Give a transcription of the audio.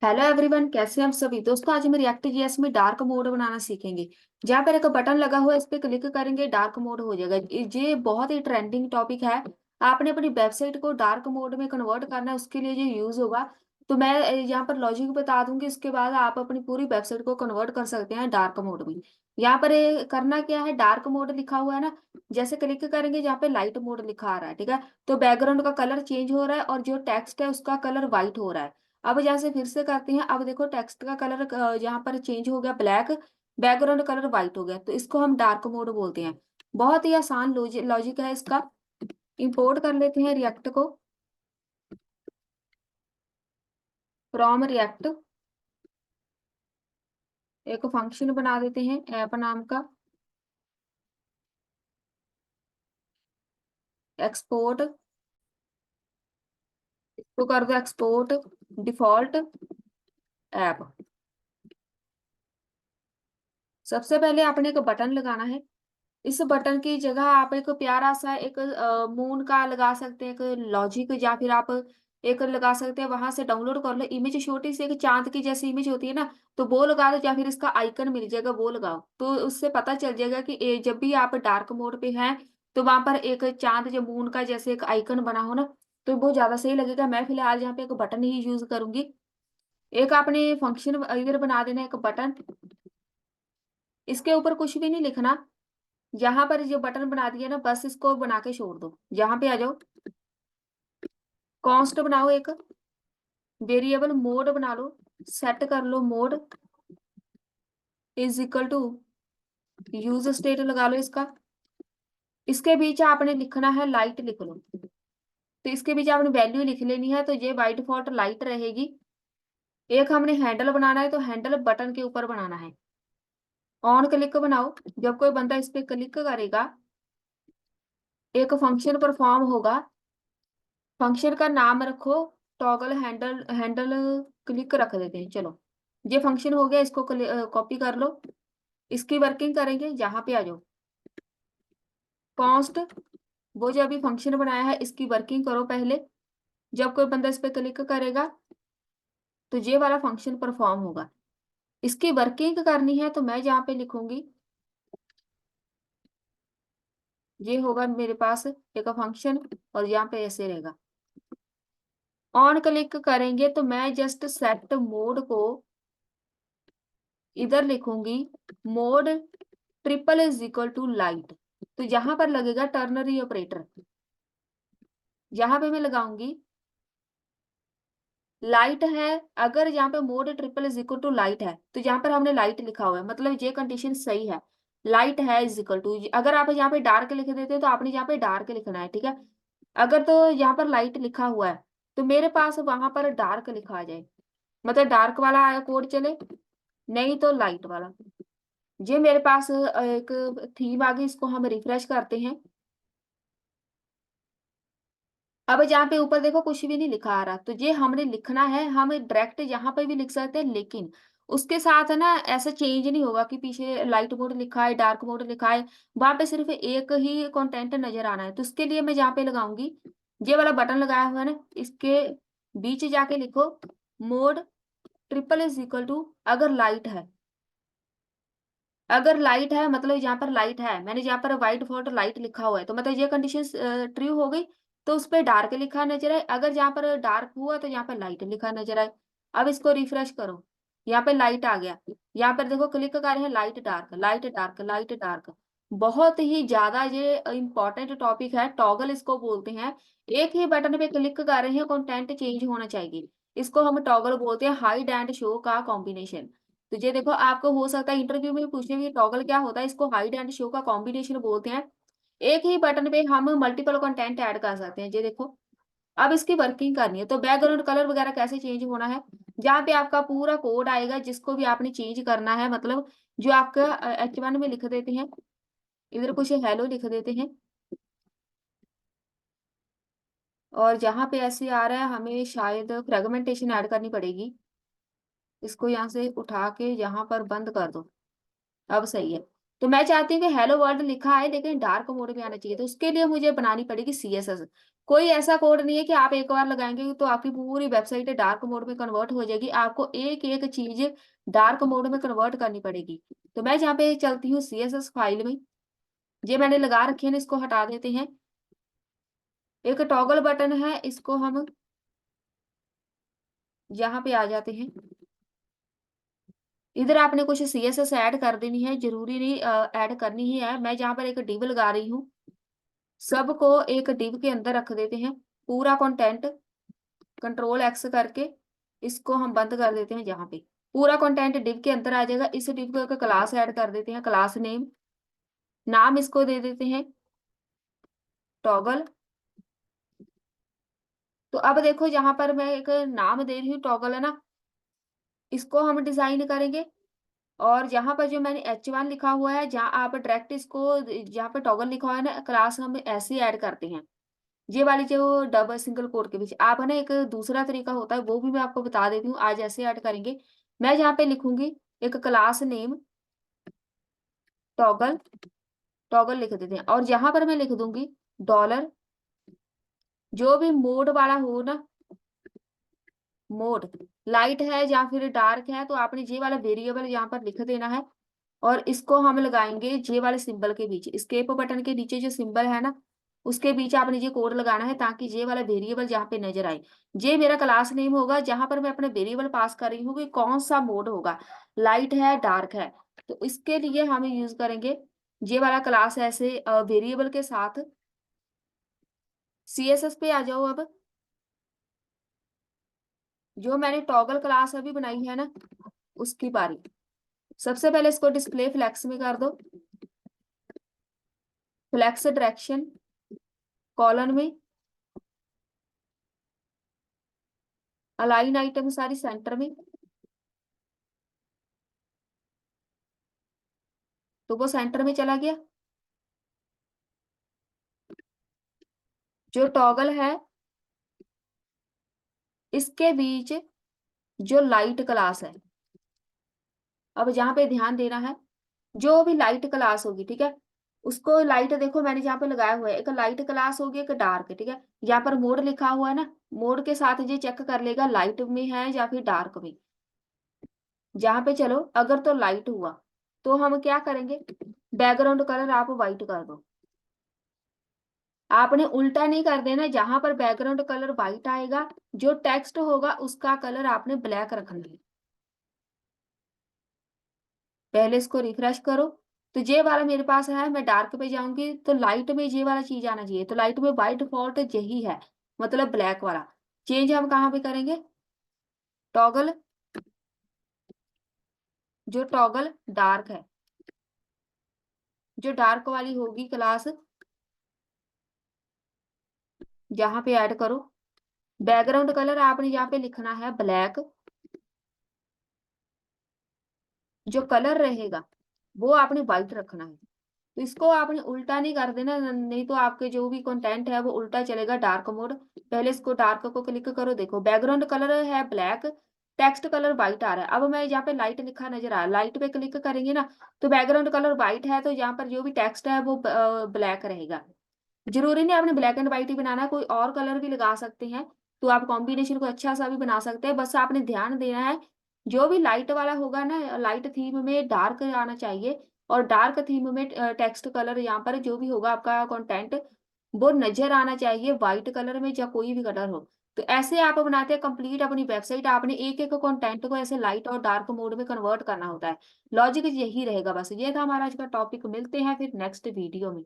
Hello everyone, कैसे हैं आप सभी दोस्तों। आज हम रिएक्ट जेएस में डार्क मोड बनाना सीखेंगे। जहाँ पर एक बटन लगा हुआ है, इस पे क्लिक करेंगे डार्क मोड हो जाएगा। ये बहुत ही ट्रेंडिंग टॉपिक है। आपने अपनी वेबसाइट को डार्क मोड में कन्वर्ट करना है, उसके लिए जो यूज होगा। तो मैं यहाँ पर लॉजिक बता दूंगी, उसके बाद आप अपनी पूरी वेबसाइट को कन्वर्ट कर सकते हैं डार्क मोड में। यहाँ पर करना क्या है, डार्क मोड लिखा हुआ है ना। जैसे क्लिक करेंगे, जहाँ पे लाइट मोड लिखा आ रहा है, ठीक है। तो बैकग्राउंड का कलर चेंज हो रहा है और जो टेक्स्ट है उसका कलर व्हाइट हो रहा है। अब जैसे फिर से करते हैं, अब देखो टेक्स्ट का कलर यहाँ पर चेंज हो गया ब्लैक। बैकग्राउंड कलर व्हाइट हो गया, तो इसको हम डार्क मोड बोलते हैं। बहुत ही आसान लॉजिक है इसका। इंपोर्ट कर लेते हैं रिएक्ट को फ्रॉम रिएक्ट। एक फंक्शन बना देते हैं ऐप नाम का। एक्सपोर्ट, इसको कर दो एक्सपोर्ट डिफॉल्ट ऐप। सबसे पहले आपने एक बटन लगाना है। इस बटन की जगह आप एक प्यारा सा एक मून का लगा सकते हैं, एक लॉजिक, या फिर आप एक लगा सकते हैं, वहां से डाउनलोड कर लो इमेज। छोटी सी एक चांद की जैसी इमेज होती है ना, तो वो लगा दो, या फिर इसका आइकन मिल जाएगा वो लगाओ। तो उससे पता चल जाएगा कि जब भी आप डार्क मोड पे हैं, तो वहां पर एक चांद जो मून का जैसे एक आइकन बना हो ना, तो वो ज्यादा सही लगेगा। मैं फिलहाल यहाँ पे एक बटन ही यूज करूंगी। एक आपने फंक्शन इधर बना देना है, एक बटन। इसके ऊपर कुछ भी नहीं लिखना। यहाँ पर जो बटन बना दिया ना, बस इसको बना के छोड़ दो। यहाँ पे आ जाओ, कॉन्स्ट बनाओ, एक वेरिएबल मोड बना लो। सेट कर लो mode is equal to use state लगा लो इसका। इसके बीच आपने लिखना है लाइट लिख लो। तो इसके बीच आपने वैल्यू लिख लेनी है, तो ये बाई डिफॉल्ट लाइट रहेगी। एक हमने हैंडल बनाना है, तो हैंडल बटन के ऊपर बनाना है। ऑन क्लिक बनाओ। जब कोई बंदा इस पे क्लिक करेगा, एक फंक्शन परफॉर्म होगा। फंक्शन का नाम रखो टॉगल हैंडल हैंडल क्लिक रख देते हैं। चलो, ये फंक्शन हो गया, इसको कॉपी कर लो। इसकी वर्किंग करेंगे, यहाँ पे आ जाओ। कॉन्स्ट, वो जो अभी फंक्शन बनाया है, इसकी वर्किंग करो पहले। जब कोई बंदा इस पे क्लिक करेगा, तो ये वाला फंक्शन परफॉर्म होगा। इसकी वर्किंग करनी है, तो मैं यहाँ पे लिखूंगी, ये होगा मेरे पास एक फंक्शन, और यहाँ पे ऐसे रहेगा। ऑन क्लिक करेंगे, तो मैं जस्ट सेट मोड को इधर लिखूंगी, mode triple is equal to light. तो यहां पर लगेगा टर्नरी ऑपरेटर। यहाँ पे मैं लगाऊंगी लाइट है। अगर यहाँ पे mode triple is equal to light है, तो यहाँ पर हमने लाइट लिखा हुआ है, मतलब ये कंडीशन सही है। लाइट है इज इक्वल टू, अगर आप यहाँ पे डार्क लिख देते हो, तो आपने यहाँ पे डार्क लिखना है, ठीक है। अगर तो यहाँ पर लाइट लिखा हुआ है, तो मेरे पास वहां पर डार्क लिखा आ जाए, मतलब डार्क वाला कोड चले, नहीं तो लाइट वाला। ये मेरे पास एक थीम आ गई, इसको हम रिफ्रेश करते हैं। अब जहाँ पे ऊपर देखो कुछ भी नहीं लिखा आ रहा, तो ये हमने लिखना है। हम डायरेक्ट यहाँ पे भी लिख सकते हैं, लेकिन उसके साथ है ना, ऐसा चेंज नहीं होगा कि पीछे लाइट मोड लिखा है डार्क मोड लिखा है। वहां पे सिर्फ एक ही कंटेंट नजर आना है। तो उसके लिए मैं यहाँ पे लगाऊंगी, ये वाला बटन लगाया हुआ है ना, इसके बीच जाके लिखो mode triple is equal to, अगर लाइट है। अगर लाइट है मतलब यहाँ पर लाइट है, मैंने यहाँ पर व्हाइट फॉल्ट लाइट लिखा हुआ है, तो मतलब ये कंडीशन ट्रू हो गई। तो उस पर डार्क लिखा नजर आए, अगर यहाँ पर डार्क हुआ तो यहाँ पर लाइट लिखा नजर आए। अब इसको रिफ्रेश करो, यहाँ पे लाइट आ गया। यहाँ पर देखो क्लिक कर रहे हैं, light dark light dark light dark. बहुत ही ज्यादा ये इंपॉर्टेंट टॉपिक है, टॉगल इसको बोलते हैं। एक ही बटन पे क्लिक कर रहे हैं, कंटेंट चेंज होना चाहिए। इसको हम टॉगल बोलते हैं, हाइड एंड शो का कॉम्बिनेशन। तो ये देखो, आपको हो सकता है इंटरव्यू में पूछने भी, टॉगल क्या होता है, इसको हाइड एंड शो का कॉम्बिनेशन बोलते हैं। एक ही बटन पे हम मल्टीपल कंटेंट ऐड कर सकते हैं। ये देखो, अब इसकी वर्किंग करनी है, तो बैकग्राउंड कलर वगैरह कैसे चेंज होना है, जहाँ पे आपका पूरा कोड आएगा जिसको भी आपने चेंज करना है, मतलब जो आपका H1 में लिख देते हैं, इधर कुछ हेलो लिख देते हैं। और जहाँ पे ऐसे आ रहा है, हमें शायद फ्रेगमेंटेशन ऐड करनी पड़ेगी। इसको यहाँ से उठा के यहाँ पर बंद कर दो। अब सही है। तो मैं चाहती हूँ कि हेलो वर्ल्ड लिखा है लेकिन डार्क मोड में आना चाहिए, तो उसके लिए मुझे बनानी पड़ेगी CSS। कोई ऐसा कोड नहीं है कि आप एक बार लगाएंगे तो आपकी पूरी वेबसाइट डार्क मोड में कन्वर्ट हो जाएगी, आपको एक एक चीज डार्क मोड में कन्वर्ट करनी पड़ेगी। तो मैं जहाँ पे चलती हूँ CSS फाइल में, ये मैंने लगा रखे हैं, इसको हटा देते हैं। एक टॉगल बटन है, इसको हम यहाँ पे आ जाते हैं। इधर आपने कुछ CSS ऐड कर देनी है, जरूरी नहीं ऐड करनी ही है। मैं जहाँ पर एक डिव लगा रही हूँ, सबको एक डिव के अंदर रख देते हैं। पूरा कंटेंट Ctrl+X करके इसको हम बंद कर देते हैं। जहाँ पे पूरा कंटेंट डिव के अंदर आ जाएगा, इस डिव को एक क्लास ऐड कर देते हैं, क्लास नेम, नाम इसको दे देते हैं टॉगल। तो अब देखो यहाँ पर मैं एक नाम दे रही हूँ टॉगल, है ना, इसको हम डिजाइन करेंगे। और यहाँ पर जो मैंने H1 लिखा हुआ है, जहाँ आप डायरेक्ट इसको, जहाँ पे टॉगल लिखा हुआ है ना, क्लास हम ऐसे ही ऐड करते हैं। ये वाली जो डबल सिंगल कोट के बीच आप है ना, एक दूसरा तरीका होता है, वो भी मैं आपको बता देती हूँ। आज ऐसे ऐड करेंगे। मैं यहाँ पे लिखूंगी एक क्लास नेम टॉगल, टॉगल लिख देते हैं। और यहाँ पर मैं लिख दूंगी डॉलर, जो भी मोड वाला हो ना, मोड लाइट है या फिर डार्क है, तो आपने ये वाला वेरिएबल यहाँ पर लिख देना है। और इसको हम लगाएंगे जे वाले सिंबल के बीच, स्केप बटन के नीचे जो सिंबल है ना, उसके बीच आपने ये कोड लगाना है, ताकि जे वाला वेरिएबल जहाँ पे नजर आए। जे मेरा क्लास नेम होगा, जहां पर मैं अपने वेरिएबल पास कर रही हूँ कि कौन सा मोड होगा, लाइट है डार्क है। तो इसके लिए हम यूज करेंगे जे वाला क्लास ऐसे वेरिएबल के साथ। CSS पे आ जाओ अब। जो मैंने टॉगल क्लास अभी बनाई है ना, उसकी बारी। सबसे पहले इसको डिस्प्ले फ्लेक्स में कर दो, फ्लेक्स डायरेक्शन कॉलन में, अलाइन आइटम सारी सेंटर में। तो वो सेंटर में चला गया। जो टॉगल है, इसके बीच जो लाइट क्लास है, अब जहां पे ध्यान देना है, जो भी लाइट क्लास होगी, ठीक है, उसको लाइट देखो मैंने जहाँ पे लगाया हुआ है, एक लाइट क्लास होगी एक डार्क, ठीक है। यहाँ पर मोड लिखा हुआ है ना, मोड के साथ ये चेक कर लेगा लाइट में है या फिर डार्क में। जहां पे चलो, अगर तो लाइट हुआ तो हम क्या करेंगे, बैकग्राउंड कलर आप व्हाइट कर दो। आपने उल्टा नहीं कर देना, जहां पर बैकग्राउंड कलर व्हाइट आएगा, जो टेक्स्ट होगा उसका कलर आपने ब्लैक रखना है। पहले इसको रिफ्रेश करो। तो ये वाला मेरे पास है, मैं डार्क पे जाऊंगी तो लाइट में ये वाला चीज आना चाहिए, तो लाइट में बाय डिफॉल्ट यही है, मतलब ब्लैक वाला। चेंज हम कहाँ पे करेंगे, टॉगल, जो टॉगल डार्क है, जो डार्क वाली होगी क्लास, यहाँ पे ऐड करो। बैकग्राउंड कलर आपने यहाँ पे लिखना है ब्लैक, जो कलर रहेगा वो आपने व्हाइट रखना है। तो इसको आपने उल्टा नहीं कर देना, नहीं तो आपके जो भी कंटेंट है वो उल्टा चलेगा, डार्क मोड। पहले इसको डार्क को क्लिक करो, देखो बैकग्राउंड कलर है ब्लैक, टेक्स्ट कलर व्हाइट आ रहा है। अब मैं यहाँ पे लाइट लिखा नजर आ रहा है, लाइट पे क्लिक करेंगे ना, तो बैकग्राउंड कलर व्हाइट है, तो यहाँ पर जो भी टेक्स्ट है वो ब्लैक रहेगा। जरूरी नहीं आपने ब्लैक एंड व्हाइट ही बनाना है, कोई और कलर भी लगा सकते हैं। तो आप कॉम्बिनेशन को अच्छा सा भी बना सकते हैं, बस आपने ध्यान देना है जो भी लाइट वाला होगा ना, लाइट थीम में डार्क आना चाहिए। और डार्क थीम में टेक्स्ट कलर, यहाँ पर जो भी होगा आपका कंटेंट, वो नजर आना चाहिए व्हाइट कलर में, या कोई भी कलर हो। तो ऐसे आप बनाते हैं कंप्लीट अपनी वेबसाइट। आपने एक एक कंटेंट को ऐसे लाइट और डार्क मोड में कन्वर्ट करना होता है। लॉजिक यही रहेगा। बस ये था हमारा आज का टॉपिक, मिलते हैं फिर नेक्स्ट वीडियो में।